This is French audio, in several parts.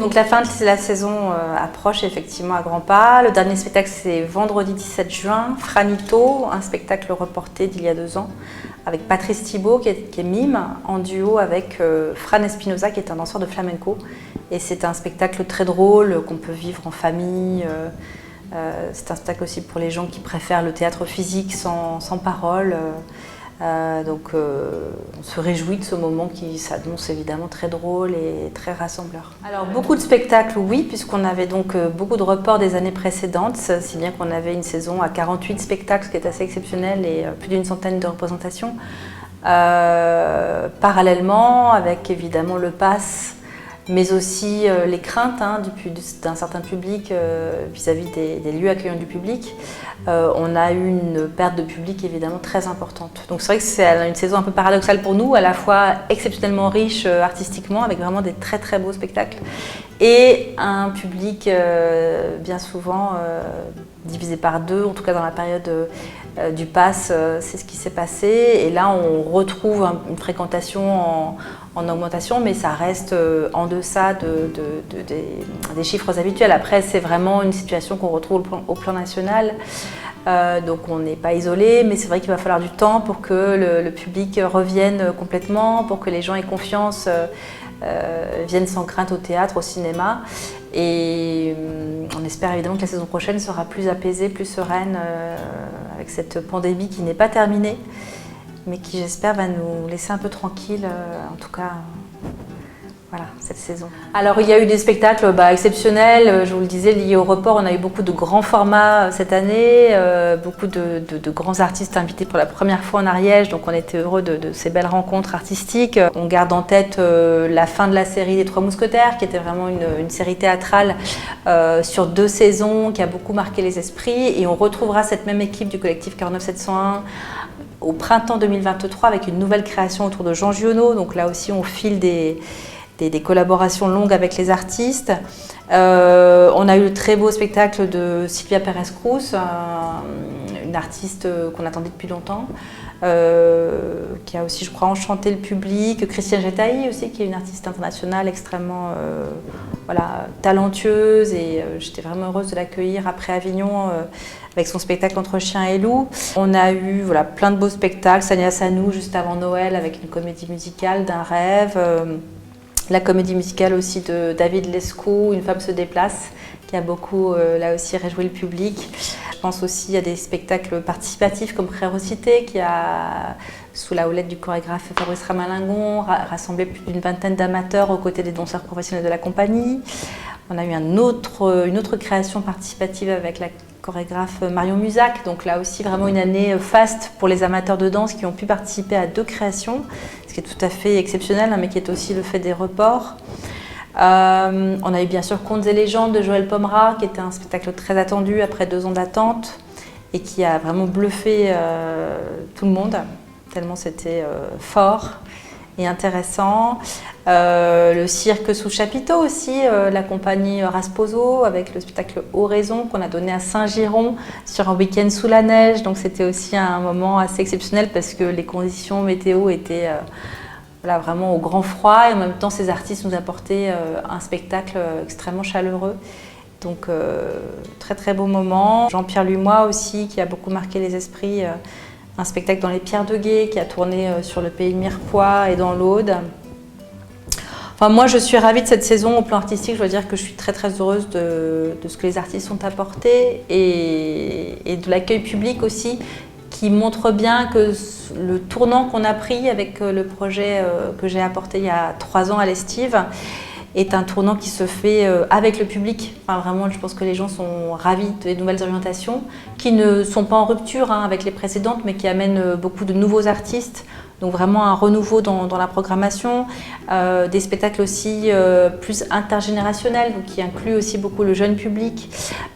Donc la fin de la saison approche effectivement à grands pas. Le dernier spectacle, c'est vendredi 17 juin, Franito, un spectacle reporté d'il y a 2 ans, avec Patrice Thibault qui est mime, en duo avec Fran Espinosa qui est un danseur de flamenco. Et c'est un spectacle très drôle qu'on peut vivre en famille. C'est un spectacle aussi pour les gens qui préfèrent le théâtre physique sans parole. On se réjouit de ce moment qui s'annonce évidemment très drôle et très rassembleur. Alors beaucoup de spectacles, oui, puisqu'on avait donc beaucoup de reports des années précédentes, si bien qu'on avait une saison à 48 spectacles, ce qui est assez exceptionnel, et plus d'une centaine de représentations. Parallèlement, avec évidemment le pass, mais aussi les craintes d'un certain public vis-à-vis des lieux accueillants du public. On a eu une perte de public évidemment très importante. Donc c'est vrai que c'est une saison un peu paradoxale pour nous, à la fois exceptionnellement riche artistiquement, avec vraiment des très très beaux spectacles, et un public bien souvent divisé par 2, en tout cas dans la période du pass, c'est ce qui s'est passé. Et là on retrouve une fréquentation en augmentation, mais ça reste en deçà des chiffres habituels. Après, c'est vraiment une situation qu'on retrouve au plan national, donc on n'est pas isolé, mais c'est vrai qu'il va falloir du temps pour que le public revienne complètement, pour que les gens aient confiance, viennent sans crainte au théâtre, au cinéma. Et on espère évidemment que la saison prochaine sera plus apaisée, plus sereine, avec cette pandémie qui n'est pas terminée, mais qui, j'espère, va nous laisser un peu tranquilles, en tout cas, voilà, cette saison. Alors, il y a eu des spectacles exceptionnels, je vous le disais, liés au report. On a eu beaucoup de grands formats cette année, beaucoup de grands artistes invités pour la première fois en Ariège, donc on était heureux de ces belles rencontres artistiques. On garde en tête la fin de la série des Trois Mousquetaires, qui était vraiment une série théâtrale sur 2 saisons, qui a beaucoup marqué les esprits, et on retrouvera cette même équipe du collectif 49701 au printemps 2023 avec une nouvelle création autour de Jean Giono. Donc là aussi, on file des collaborations longues avec les artistes. On a eu le très beau spectacle de Sylvia Pérez-Cruz, une artiste qu'on attendait depuis longtemps, qui a aussi, je crois, enchanté le public. Christiane Jetaï aussi, qui est une artiste internationale extrêmement talentueuse, et j'étais vraiment heureuse de l'accueillir après Avignon avec son spectacle Entre chiens et loups. On a eu plein de beaux spectacles, Sania Sanou juste avant Noël avec une comédie musicale d'un rêve. La comédie musicale aussi de David Lescaut, Une femme se déplace, qui a beaucoup là aussi réjoui le public. Je pense aussi à des spectacles participatifs comme Frérocité, qui a, sous la houlette du chorégraphe Fabrice Ramalingon, rassemblé plus d'une vingtaine d'amateurs aux côtés des danseurs professionnels de la compagnie. On a eu une autre création participative avec la chorégraphe Marion Musac, donc là aussi vraiment une année faste pour les amateurs de danse qui ont pu participer à 2 créations, ce qui est tout à fait exceptionnel, mais qui est aussi le fait des reports. On a eu bien sûr Contes et légendes de Joël Pomera, qui était un spectacle très attendu après 2 ans d'attente et qui a vraiment bluffé tout le monde, tellement c'était fort et intéressant. Le cirque sous chapiteau aussi, la compagnie Rasposo avec le spectacle Oraison qu'on a donné à Saint-Giron sur un week-end sous la neige. Donc c'était aussi un moment assez exceptionnel parce que les conditions météo étaient vraiment au grand froid, et en même temps ces artistes nous apportaient un spectacle extrêmement chaleureux. Donc très très beau moment. Jean-Pierre Lumois aussi, qui a beaucoup marqué les esprits, un spectacle dans les Pierres de Gué qui a tourné sur le pays de Mirepoix et dans l'Aude. Enfin, moi, je suis ravie de cette saison au plan artistique. Je dois dire que je suis très très heureuse de ce que les artistes ont apporté, et de l'accueil public aussi, qui montre bien que le tournant qu'on a pris avec le projet que j'ai apporté il y a 3 ans à l'Estive est un tournant qui se fait avec le public. Enfin, vraiment, je pense que les gens sont ravis des nouvelles orientations, qui ne sont pas en rupture avec les précédentes, mais qui amènent beaucoup de nouveaux artistes. Donc vraiment un renouveau dans la programmation, des spectacles aussi plus intergénérationnels, donc qui incluent aussi beaucoup le jeune public,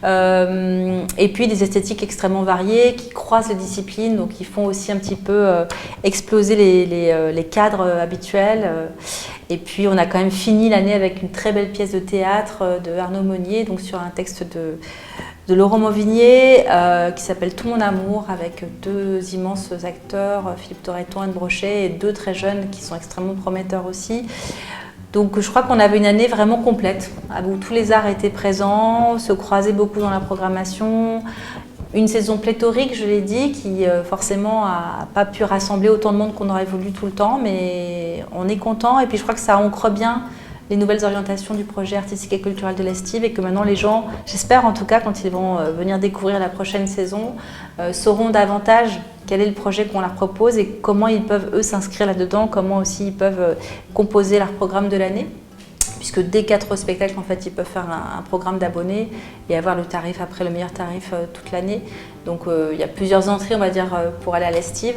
et puis des esthétiques extrêmement variées qui croisent les disciplines, donc qui font aussi un petit peu exploser les cadres habituels. Et puis on a quand même fini l'année avec une très belle pièce de théâtre de Arnaud Monnier, donc sur un texte de Laurent Mauvignier, qui s'appelle Tout mon amour, avec 2 immenses acteurs, Philippe Torreton, Anne Brochet, et 2 très jeunes qui sont extrêmement prometteurs aussi. Donc je crois qu'on avait une année vraiment complète, où tous les arts étaient présents, se croisaient beaucoup dans la programmation. Une saison pléthorique, je l'ai dit, qui forcément n'a pas pu rassembler autant de monde qu'on aurait voulu tout le temps, mais on est content. Et puis je crois que ça ancre bien les nouvelles orientations du projet artistique et culturel de l'Estive et que maintenant les gens, j'espère en tout cas, quand ils vont venir découvrir la prochaine saison, sauront davantage quel est le projet qu'on leur propose et comment ils peuvent eux s'inscrire là-dedans, comment aussi ils peuvent composer leur programme de l'année. Puisque dès 4 spectacles, en fait, ils peuvent faire un programme d'abonnés et avoir le tarif après, le meilleur tarif toute l'année. Donc il y a plusieurs entrées, on va dire, pour aller à l'Estive.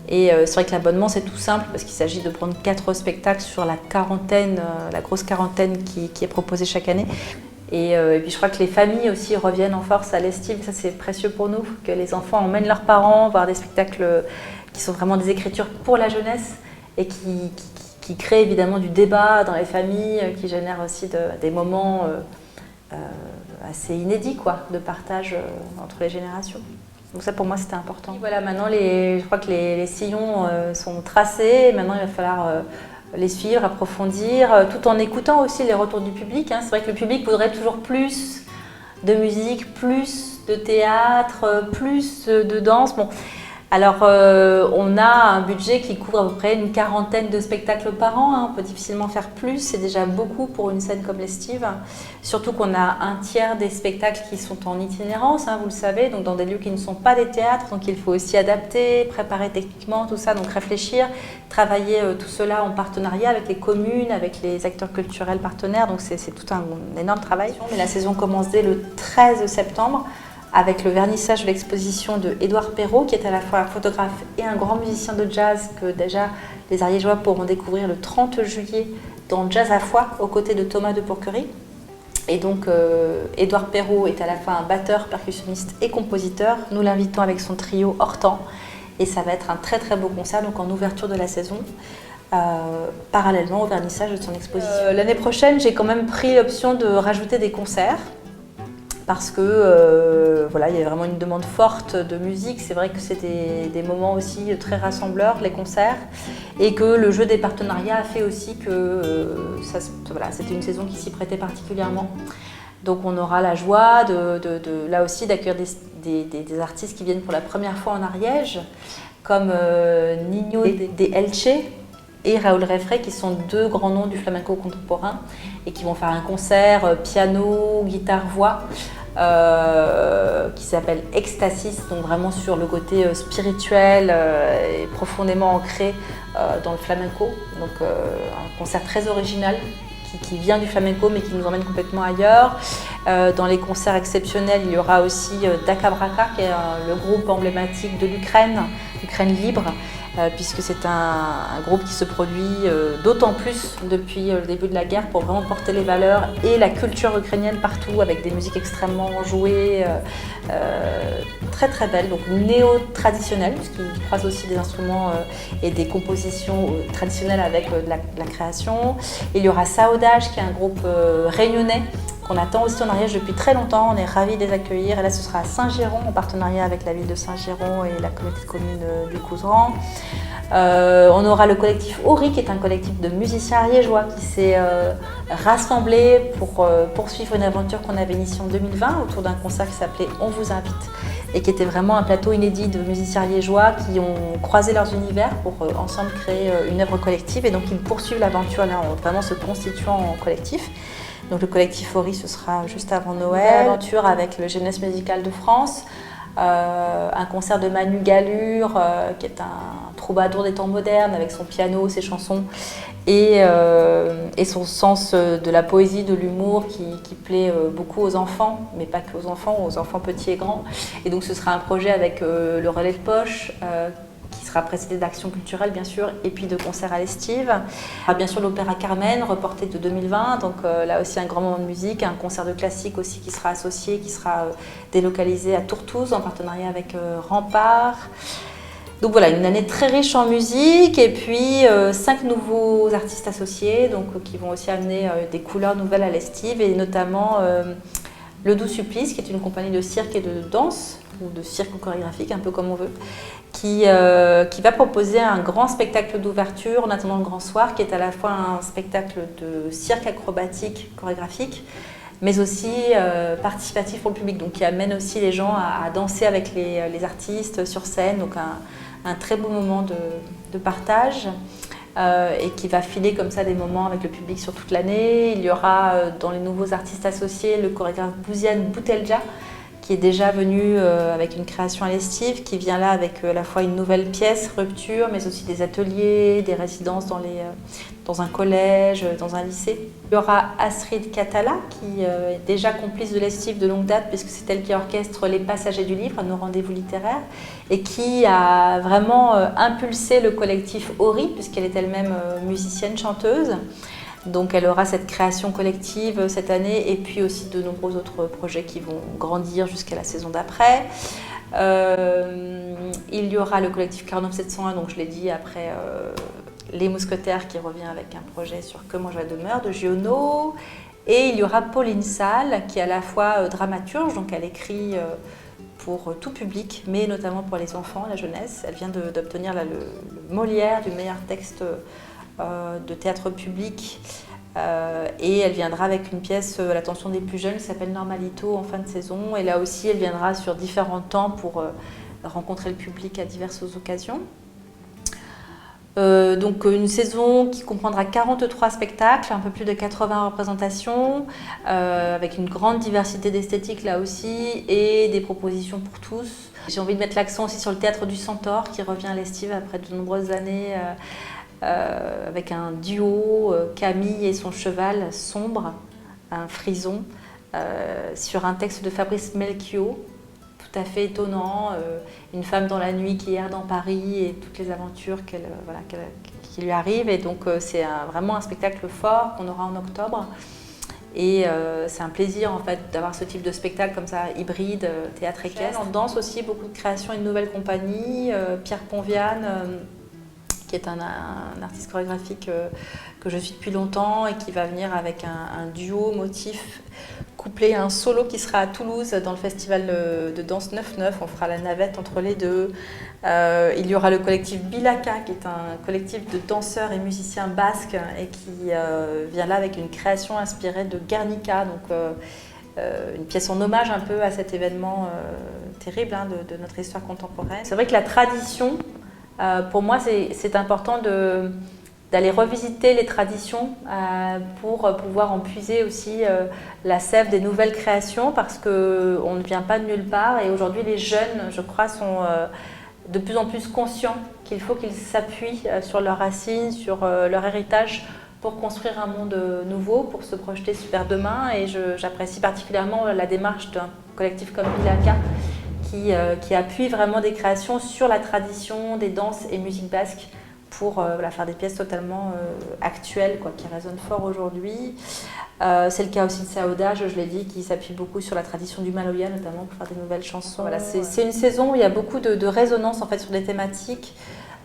Et c'est vrai que l'abonnement, c'est tout simple parce qu'il s'agit de prendre 4 spectacles sur la quarantaine, la grosse quarantaine qui est proposée chaque année. Et puis je crois que les familles aussi reviennent en force à l'Estive. Ça, c'est précieux pour nous, que les enfants emmènent leurs parents voir des spectacles qui sont vraiment des écritures pour la jeunesse et qui créent évidemment du débat dans les familles, qui génèrent aussi des moments assez inédits quoi, de partage entre les générations. Donc ça pour moi c'était important. Et voilà, maintenant je crois que les sillons sont tracés, maintenant il va falloir les suivre, approfondir, tout en écoutant aussi les retours du public. Hein. C'est vrai que le public voudrait toujours plus de musique, plus de théâtre, plus de danse. Bon. Alors, on a un budget qui couvre à peu près une quarantaine de spectacles par an. Hein. On peut difficilement faire plus, c'est déjà beaucoup pour une scène comme l'Estive. Surtout qu'on a un tiers des spectacles qui sont en itinérance, hein, vous le savez, donc dans des lieux qui ne sont pas des théâtres. Donc il faut aussi adapter, préparer techniquement tout ça, donc réfléchir, travailler tout cela en partenariat avec les communes, avec les acteurs culturels partenaires. Donc c'est tout un énorme travail. Mais la saison commence dès le 13 septembre. Avec le vernissage de l'exposition de Édouard Perrault, qui est à la fois un photographe et un grand musicien de jazz que déjà les Ariégeois pourront découvrir le 30 juillet dans Jazz à Foix, aux côtés de Thomas de Pourquerie. Et donc Édouard Perrault est à la fois un batteur, percussionniste et compositeur. Nous l'invitons avec son trio Hortan. Et ça va être un très très beau concert, donc en ouverture de la saison. Parallèlement au vernissage de son exposition. L'année prochaine, j'ai quand même pris l'option de rajouter des concerts. Parce que voilà, il y a vraiment une demande forte de musique. C'est vrai que c'est des moments aussi très rassembleurs, les concerts, et que le jeu des partenariats a fait aussi que voilà, c'était une saison qui s'y prêtait particulièrement. Donc on aura la joie là aussi d'accueillir des artistes qui viennent pour la première fois en Ariège, comme Nino de Elche et Raoul Refrey, qui sont 2 grands noms du flamenco contemporain et qui vont faire un concert piano, guitare, voix qui s'appelle Ecstasis, donc vraiment sur le côté spirituel et profondément ancré dans le flamenco. Donc un concert très original qui vient du flamenco mais qui nous emmène complètement ailleurs. Dans les concerts exceptionnels, il y aura aussi Daka Braka, qui est le groupe emblématique de l'Ukraine libre, puisque c'est un groupe qui se produit d'autant plus depuis le début de la guerre pour vraiment porter les valeurs et la culture ukrainienne partout, avec des musiques extrêmement jouées, très très belles, donc néo-traditionnelles, puisqu'ils croisent aussi des instruments et des compositions traditionnelles avec de la création. Il y aura Saodage, qui est un groupe réunionnais, qu'on attend aussi en Ariège depuis très longtemps. On est ravis de les accueillir. Et là, ce sera à Saint-Girons, en partenariat avec la ville de Saint-Girons et la communauté de communes du Couserans. On aura le collectif Ori, qui est un collectif de musiciens ariégeois qui s'est rassemblé pour poursuivre une aventure qu'on avait initiée en 2020 autour d'un concert qui s'appelait On vous invite et qui était vraiment un plateau inédit de musiciens ariégeois qui ont croisé leurs univers pour ensemble créer une œuvre collective. Et donc, ils poursuivent l'aventure là en vraiment se constituant en collectif. Donc le collectif Ori, ce sera juste avant Noël. Aventure avec le Jeunesse Musicale de France, un concert de Manu Gallure, qui est un troubadour des temps modernes, avec son piano, ses chansons, et son sens de la poésie, de l'humour, qui plaît beaucoup aux enfants, mais pas qu'aux enfants petits et grands. Et donc ce sera un projet avec le Relais de Poche, qui sera précédé d'actions culturelles bien sûr, et puis de concerts à l'Estive. Bien sûr l'Opéra Carmen, reporté de 2020, donc là aussi un grand moment de musique, un concert de classique aussi qui sera associé, qui sera délocalisé à Tourtouze en partenariat avec Rempart. Donc voilà, une année très riche en musique, et puis 5 nouveaux artistes associés, donc qui vont aussi amener des couleurs nouvelles à l'Estive, et notamment Le Doux Supplice, qui est une compagnie de cirque et de danse, ou de cirque chorégraphique, un peu comme on veut, qui va proposer un grand spectacle d'ouverture en attendant le grand soir, qui est à la fois un spectacle de cirque acrobatique, chorégraphique, mais aussi participatif pour le public, donc qui amène aussi les gens à danser avec les artistes sur scène, donc un très beau moment de partage. Et qui va filer comme ça des moments avec le public sur toute l'année. Il y aura dans les nouveaux artistes associés le chorégraphe Bouziane Boutelja, qui est déjà venu avec une création à l'estive, qui vient là avec à la fois une nouvelle pièce, Rupture, mais aussi des ateliers, des résidences dans un collège, dans un lycée. Il y aura Astrid Catala, qui est déjà complice de l'estive de longue date, puisque c'est elle qui orchestre Les Passagers du Livre, nos rendez-vous littéraires, et qui a vraiment impulsé le collectif Ori, puisqu'elle est elle-même musicienne, chanteuse. Donc elle aura cette création collective cette année et puis aussi de nombreux autres projets qui vont grandir jusqu'à la saison d'après. Il y aura le collectif 49701, donc je l'ai dit, après Les Mousquetaires qui revient avec un projet sur Que mange la demeure de Giono. Et il y aura Pauline Salle qui est à la fois dramaturge, donc elle écrit pour tout public, mais notamment pour les enfants, la jeunesse. Elle vient d'obtenir le Molière du meilleur texte de théâtre public et elle viendra avec une pièce à l'attention des plus jeunes qui s'appelle Normalito en fin de saison, et là aussi elle viendra sur différents temps pour rencontrer le public à diverses occasions. Donc une saison qui comprendra 43 spectacles, un peu plus de 80 représentations, avec une grande diversité d'esthétiques là aussi et des propositions pour tous. J'ai envie de mettre l'accent aussi sur le théâtre du Centaure qui revient à l'estive après de nombreuses années avec un duo, Camille et son cheval Sombre, un frison, sur un texte de Fabrice Melchior, tout à fait étonnant, une femme dans la nuit qui erre dans Paris et toutes les aventures qui lui arrivent. Et donc c'est vraiment un spectacle fort qu'on aura en octobre. Et c'est un plaisir en fait d'avoir ce type de spectacle comme ça, hybride, théâtre équestre. On danse aussi beaucoup de créations, une nouvelle compagnie, Pierre Ponviane, qui est un artiste chorégraphique que je suis depuis longtemps et qui va venir avec un duo motif couplé à un solo qui sera à Toulouse dans le festival de danse 9-9. On fera la navette entre les deux. Il y aura le collectif Bilaka, qui est un collectif de danseurs et musiciens basques et qui vient là avec une création inspirée de Guernica, donc une pièce en hommage un peu à cet événement terrible de notre histoire contemporaine. C'est vrai que la tradition, pour moi, c'est important d'aller revisiter les traditions pour pouvoir en puiser aussi la sève des nouvelles créations, parce qu'on ne vient pas de nulle part. Et aujourd'hui, les jeunes, je crois, sont de plus en plus conscients qu'il faut qu'ils s'appuient sur leurs racines, sur leur héritage pour construire un monde nouveau, pour se projeter vers demain. Et j'apprécie particulièrement la démarche d'un collectif comme Bilaka, qui appuie vraiment des créations sur la tradition des danses et musiques basques pour faire des pièces totalement actuelles, qui résonnent fort aujourd'hui. C'est le cas aussi de Saouda, je l'ai dit, qui s'appuie beaucoup sur la tradition du Maloya, notamment pour faire des nouvelles chansons. Voilà, c'est une saison où il y a beaucoup de résonance en fait, sur des thématiques.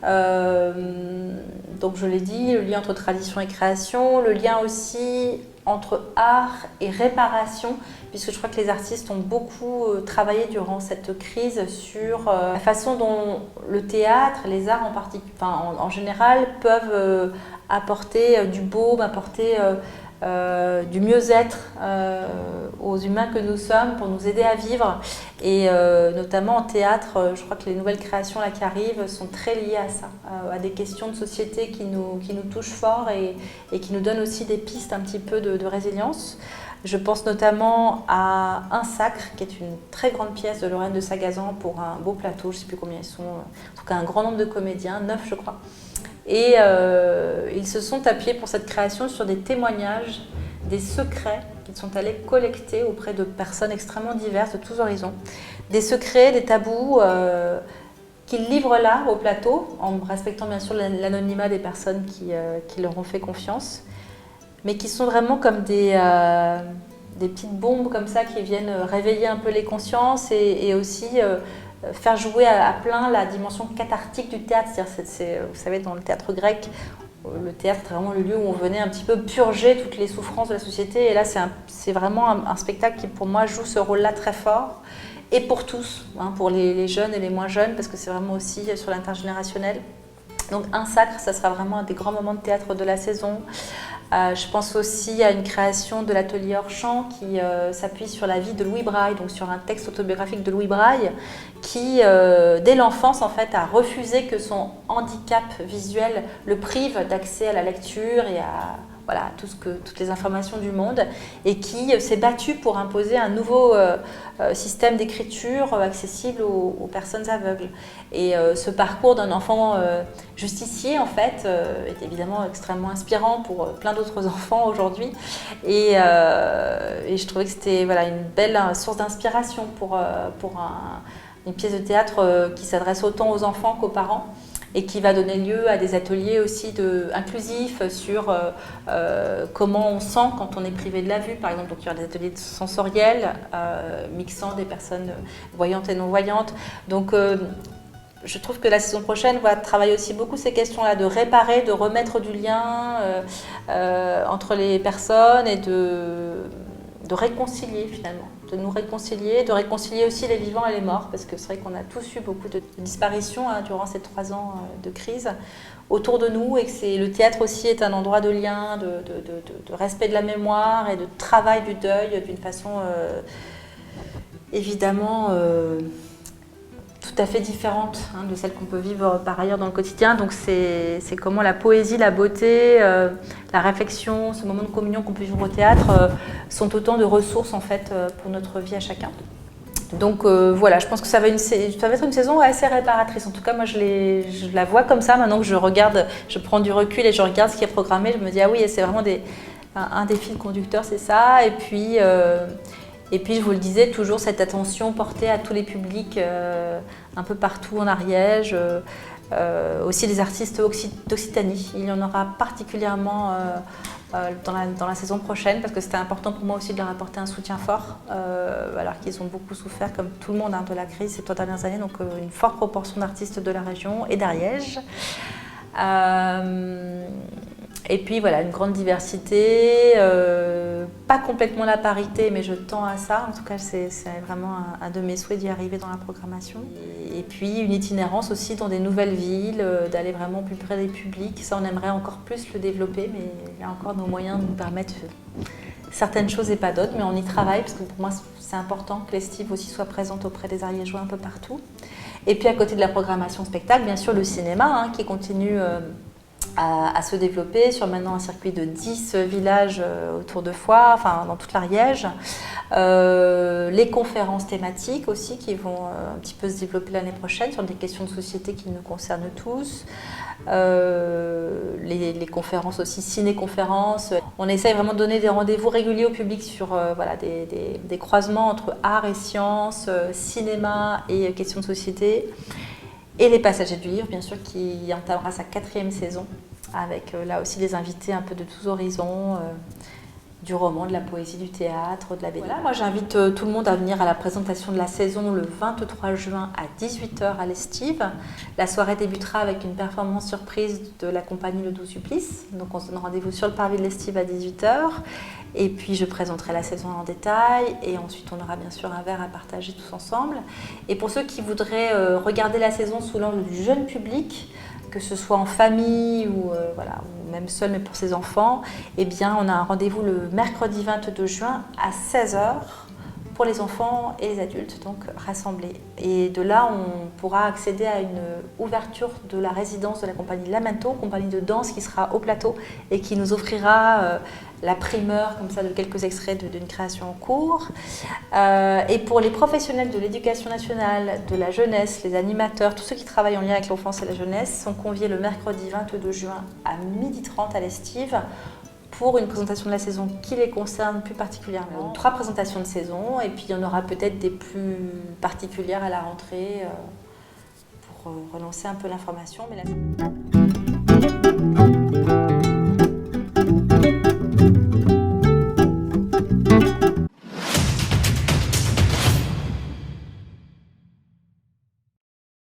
Donc je l'ai dit, le lien entre tradition et création, le lien aussi entre art et réparation, puisque je crois que les artistes ont beaucoup travaillé durant cette crise sur la façon dont le théâtre, les arts en général, peuvent apporter du baume, apporter du mieux-être aux humains que nous sommes pour nous aider à vivre. Et notamment en théâtre, je crois que les nouvelles créations là, qui arrivent sont très liées à ça, à des questions de société qui nous touchent fort et qui nous donnent aussi des pistes un petit peu de résilience. Je pense notamment à Un Sacre, qui est une très grande pièce de Lorraine de Sagazan pour un beau plateau, je ne sais plus combien ils sont, en tout cas un grand nombre de comédiens, 9 je crois. Et ils se sont appuyés pour cette création sur des témoignages, des secrets qu'ils sont allés collecter auprès de personnes extrêmement diverses de tous horizons. Des secrets, des tabous qu'ils livrent là au plateau, en respectant bien sûr l'anonymat des personnes qui leur ont fait confiance, mais qui sont vraiment comme des petites bombes comme ça qui viennent réveiller un peu les consciences et aussi faire jouer à plein la dimension cathartique du théâtre. C'est-à-dire, vous savez, dans le théâtre grec, le théâtre est vraiment le lieu où on venait un petit peu purger toutes les souffrances de la société. Et là, c'est vraiment un spectacle qui, pour moi, joue ce rôle-là très fort et pour tous, hein, pour les jeunes et les moins jeunes, parce que c'est vraiment aussi sur l'intergénérationnel. Donc un sacre, ça sera vraiment un des grands moments de théâtre de la saison. Je pense aussi à une création de l'atelier hors-champ qui s'appuie sur la vie de Louis Braille, donc sur un texte autobiographique de Louis Braille, qui, dès l'enfance, en fait, a refusé que son handicap visuel le prive d'accès à la lecture et à voilà, toutes les informations du monde, et qui s'est battu pour imposer un nouveau système d'écriture accessible aux personnes aveugles. Et ce parcours d'un enfant justicier, en fait, est évidemment extrêmement inspirant pour plein d'autres enfants aujourd'hui. Et je trouvais que c'était voilà, une belle source d'inspiration pour une pièce de théâtre qui s'adresse autant aux enfants qu'aux parents, et qui va donner lieu à des ateliers aussi inclusifs sur comment on sent quand on est privé de la vue, par exemple. Donc il y aura des ateliers sensoriels mixant des personnes voyantes et non-voyantes. Donc je trouve que la saison prochaine va travailler aussi beaucoup ces questions-là, de réparer, de remettre du lien entre les personnes et de réconcilier finalement, de nous réconcilier, de réconcilier aussi les vivants et les morts, parce que c'est vrai qu'on a tous eu beaucoup de disparitions durant ces 3 ans de crise autour de nous, et que le théâtre aussi est un endroit de lien, de respect de la mémoire et de travail du deuil d'une façon évidemment tout à fait différente de celle qu'on peut vivre par ailleurs dans le quotidien. Donc c'est comment la poésie, la beauté, la réflexion, ce moment de communion qu'on peut vivre au théâtre sont autant de ressources en fait pour notre vie à chacun. Donc voilà, je pense que ça va être une saison assez réparatrice. En tout cas, moi je la vois comme ça maintenant que je regarde, je prends du recul et je regarde ce qui est programmé. Je me dis ah oui, c'est vraiment un des fils conducteurs, c'est ça. Et puis, je vous le disais, toujours cette attention portée à tous les publics un peu partout en Ariège, aussi les artistes d'Occitanie. Il y en aura particulièrement dans la saison prochaine, parce que c'était important pour moi aussi de leur apporter un soutien fort, alors qu'ils ont beaucoup souffert, comme tout le monde, de la crise ces 3 dernières années, donc une forte proportion d'artistes de la région et d'Ariège. Et puis voilà, une grande diversité, pas complètement la parité, mais je tends à ça. En tout cas, c'est vraiment un de mes souhaits d'y arriver dans la programmation. Et puis une itinérance aussi dans des nouvelles villes, d'aller vraiment plus près des publics. Ça, on aimerait encore plus le développer, mais il y a encore nos moyens de nous permettre certaines choses et pas d'autres. Mais on y travaille, parce que pour moi, c'est important que l'Estive aussi soit présente auprès des Ariégeois un peu partout. Et puis à côté de la programmation spectacle, bien sûr, le cinéma qui continue à se développer sur maintenant un circuit de 10 villages autour de Foix, enfin dans toute l'Ariège. Les conférences thématiques aussi qui vont un petit peu se développer l'année prochaine sur des questions de société qui nous concernent tous. Les conférences aussi, ciné-conférences. On essaye vraiment de donner des rendez-vous réguliers au public sur voilà, des croisements entre art et sciences, cinéma et questions de société. Et les Passagers du livre, bien sûr, qui entamera sa 4e saison, avec là aussi des invités un peu de tous horizons, du roman, de la poésie, du théâtre, de la BD. Voilà, moi j'invite tout le monde à venir à la présentation de la saison le 23 juin à 18h à l'Estive. La soirée débutera avec une performance surprise de la compagnie Le Doux Supplice. Donc on se donne rendez-vous sur le parvis de l'Estive à 18h. Et puis je présenterai la saison en détail, et ensuite on aura bien sûr un verre à partager tous ensemble. Et pour ceux qui voudraient regarder la saison sous l'angle du jeune public, que ce soit en famille ou même seul, mais pour ses enfants, eh bien on a un rendez-vous le mercredi 22 juin à 16h pour les enfants et les adultes, donc rassemblés. Et de là, on pourra accéder à une ouverture de la résidence de la compagnie Lamento, compagnie de danse qui sera au plateau et qui nous offrira la primeur comme ça de quelques extraits d'une création en cours. Et pour les professionnels de l'éducation nationale, de la jeunesse, les animateurs, tous ceux qui travaillent en lien avec l'enfance et la jeunesse sont conviés le mercredi 22 juin à 12h30 à l'Estive pour une présentation de la saison qui les concerne plus particulièrement. 3 présentations de saison, et puis il y en aura peut-être des plus particulières à la rentrée pour relancer un peu l'information. Mais